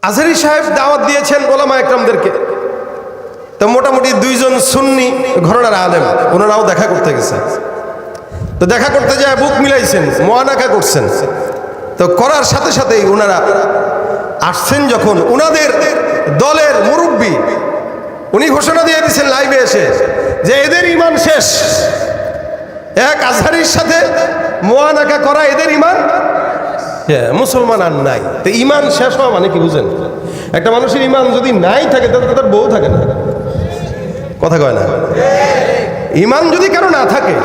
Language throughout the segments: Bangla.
আজহারী সাহেব দাওয়াত দিয়েছেন ওলামা একরামদেরকে। তো মোটামুটি দুইজন সুন্নি ঘরানার আলেম, ওনারাও দেখা করতে গেছে। তো দেখা করতে যায় বুক মিলাইছেন, মুআনাকা করছেন। তো করার সাথে সাথেই ওনারা আসছেন যখন, ওনাদের দলের মুরব্বী উনি ঘোষণা দিয়ে দিয়েছেন লাইভে এসে যে এদের ঈমান শেষ। এক আজহারীর সাথে মুআনাকা করা এদের ঈমান, মুসলমান আর নাই। তো ঈমান শেষ হওয়া মানে কি বুঝেন? একটা মানুষের ঈমান যদি নাই থাকে তাহলে তার বউ থাকে না, কথা কয় না। ঈমান যদি কারো না থাকে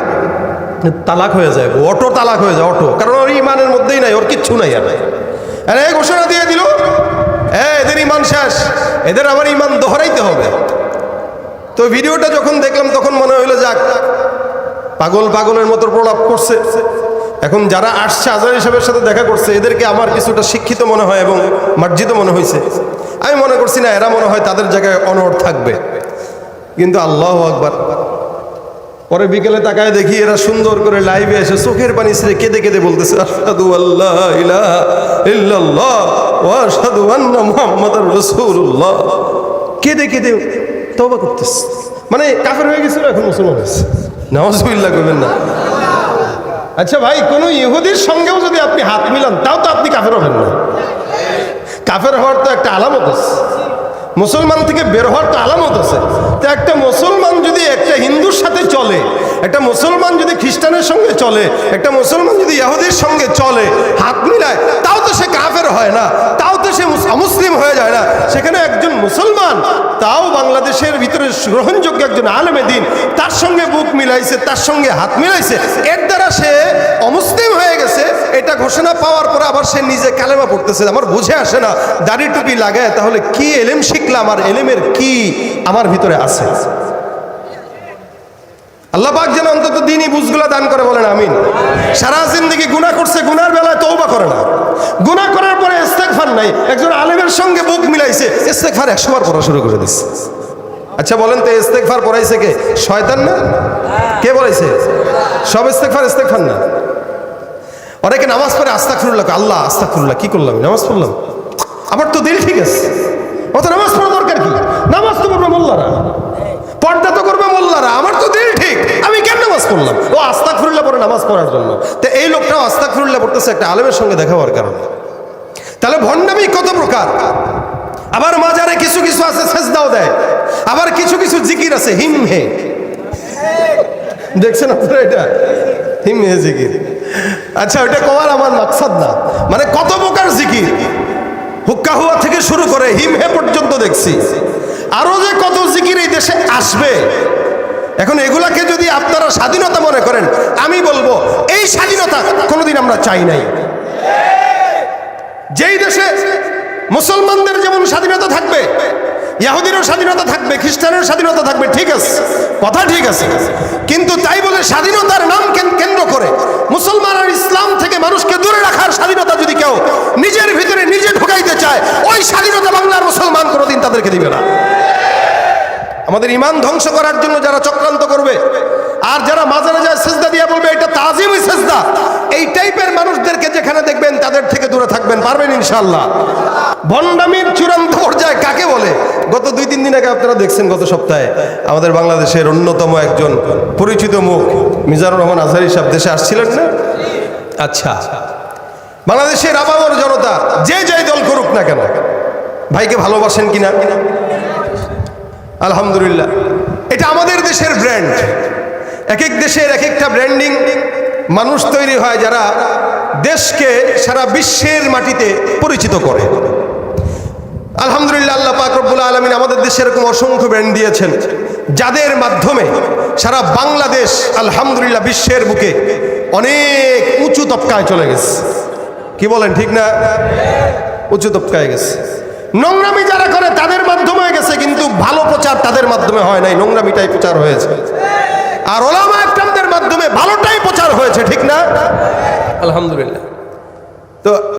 তালাক হয়ে যায়, অটো তালাক হয়ে যায়, অটো। কারণ ওর ঈমানের মধ্যেই নাই, ওর কিচ্ছু নাই। আর এই ঘোষণা দিয়ে দিল এদের ঈমান শেষ, এদের আমার ঈমান দোহরাইতে হবে। তো ভিডিওটা যখন দেখলাম তখন মনে হইলো যাক, পাগল পাগলের মতো প্রলাপ করছে। এখন যারা আসছে আজহারী সাহেবের সাথে দেখা করছে, এদেরকে আমার কিছুটা শিক্ষিত মনে হয় এবং মার্জিত মনে হয়েছে। আমি মনে করছি না এরা মনে হয় তাদের জায়গায় অনড় থাকবে, কিন্তু আল্লাহু আকবার। পরে বিকেলে তাকায় দেখি এরা সুন্দর করে লাইভে এসে চোখের পানি ছেড়ে কেঁদে কেঁদে বলতেছে আশহাদু আল্লা ইলাহা ইল্লাল্লাহ ওয়া আশহাদু আন্না মুহাম্মাদার রাসূলুল্লাহ। কেঁদে কেঁদে তওবা করতেছে। মানে কাফের হয়ে গেছিল, এখন মুসলমান হয়েছে। নাউযুবিল্লাহ করবেন না। আচ্ছা ভাই, কোন ইহুদির সঙ্গেও যদি আপনি হাত মিলান তাও তো আপনি কাফের হবেন না। কাফের হওয়ার তো একটা আলামত আছে, মুসলমান থেকে বের হওয়ার তো আলামত আছে। তো একটা মুসলমান যদি একটা হিন্দুর সাথে চলে, একটা মুসলমান যদি খ্রিস্টানের সঙ্গে চলে, একটা মুসলমান যদি ইহুদির সঙ্গে চলে, হাত মিলায়, তাও তো সে কাফের হয় না, তাও তো সে অমুসলিম হয়ে যায় না। সেখানে একজন মুসলমান, তাও বাংলাদেশের ভিতরে গ্রহণযোগ্য একজন আলেমে দ্বীন, তার সঙ্গে বুক মিলাইছে, তার সঙ্গে হাত মিলাইছে, এর দ্বারা সে অমুসলিম হয়ে গেছে। এটা ঘোষণা পাওয়ার পরে আবার সে নিজে কালেমা পড়তেছে। আমার বুঝে আসে না, দাড়ি টুপি লাগায় তাহলে কি এলেম শিখলাম, আর এলেমের কি আমার ভিতরে আছে? আল্লাহ পাক যেন অন্তত দ্বীনি বুঝগুলা দান করে, বলেন আমিন। সারা জিন্দেগি গুনাহ করছে, গুনার বেলায় তওবা করে না, গুনাহ করার পরে ইস্তেগফার নাই। একজন আলেমের সঙ্গে বুক মিলাইছে, ইস্তেগফার 100 বার পড়া শুরু করে দিচ্ছে। আচ্ছা বলেন তো, ইস্তেগফার পড়াইছে কে? শয়তান না? কে বলাইছে? সব ইস্তেগফার না। অনেকে নামাজ পড়ে আস্তাগফিরুল্লাহ, আল্লাহ আস্তাগফিরুল্লাহ, কি করলাম? নামাজ পড়লাম, আমার তো দিল ঠিক আছে, ও তো নামাজ পড়া দরকার কি? নামাজ তো করবে মোল্লারা, পর্দা তো করবে মোল্লারা, আমার তো দিল ঠিক, আমি কেন নামাজ পড়লাম? ও আস্তাগফিরুল্লাহ পড়ে নামাজ পড়ার জন্য। তো এই লোকটাও আস্তাগফিরুল্লাহ পড়তেছে একটা আলেমের সঙ্গে দেখা হওয়ার কারণে। তাহলে ভণ্ডামি কত প্রকার। আবার মাজারে কিছু কিছু আছে সেজদাও দেয়, আবার কিছু কিছু জিকির আছে হিমহে, দেখছেন আপনারা এটা? হিমহে জিকির। আচ্ছা, ওইটা কওয়ার আমার মাকসাদ না, মানে কত প্রকার জিকির, হুক্কা হুয়া থেকে শুরু করে হিমহে পর্যন্ত দেখছি। আরো যে কত জিকির এই দেশে আসবে। এখন এগুলাকে যদি আপনারা স্বাধীনতা মনে করেন, আমি বলবো এই স্বাধীনতা কোনোদিন আমরা চাই নাই। যেই দেশে মুসলমানদের যেমন স্বাধীনতা থাকবে, ইহুদিরও স্বাধীনতা থাকবে, খ্রিস্টানের স্বাধীনতা থাকবে, ঠিক আছে, কথা ঠিক আছে। কিন্তু তাই বলে স্বাধীনতার নাম কেন্দ্র করে মুসলমান আর ইসলাম থেকে মানুষকে দূরে রাখার স্বাধীনতা যদি কেউ নিজের ভিতরে নিজে ঢুকাইতে চায়, ওই স্বাধীনতা বাংলার মুসলমান কোনোদিন তাদেরকে দিবে না। আমাদের ঈমান ধ্বংস করার জন্য যারা চক্রান্ত করবে, আর যারা মাজারে যায় সেজদা দিয়ে বলবে এটা তাজিমি সেজদা, এই টাইপের মানুষদেরকে যেখানে দেখবেন তাদের থেকে দূরে থাকবেন, পারবেন ইনশাআল্লাহ। ভণ্ডামির চূড়ান্ত পর্যায়ে কাকে বলে? গত 2-3 দিন আগে আপনারা দেখছেন, গত সপ্তাহে আমাদের বাংলাদেশের অন্যতম একজন পরিচিত মুখ মিজানুর রহমান আজহারী সাহেব দেশে আসছিলেন না? আচ্ছা, বাংলাদেশের আপামর জনতা যে যাই দল করুক না কেন, ভাইকে ভালোবাসেন কিনা? আলহামদুলিল্লাহ, এটা আমাদের দেশের ব্র্যান্ড। এক এক দেশের এক একটা ব্র্যান্ডিং মানুষ তৈরি হয় যারা দেশকে সারা বিশ্বের মাটিতে পরিচিত করে। আলহামদুলিল্লাহ, আল্লাহ পাক রব্বুল আলামিন আমাদের দেশে এরকম অসংখ্য ব্র্যান্ড দিয়েছেন, যাদের মাধ্যমে সারা বাংলাদেশ আলহামদুলিল্লাহ বিশ্বের বুকে অনেক উঁচু তবকায় চলে গেছে। কি বলেন, ঠিক না? উঁচু তবকায় গেছে। নোংরামি যারা করে তাদের মাধ্যমে গেছে, কিন্তু ভালো প্রচার তাদের মাধ্যমে হয় নাই, নোংরামিটাই প্রচার হয়েছে। আর ওলামা একরামদের মাধ্যমে ভালোটাই প্রচার হয়েছে, ঠিক না? আলহামদুলিল্লাহ। তো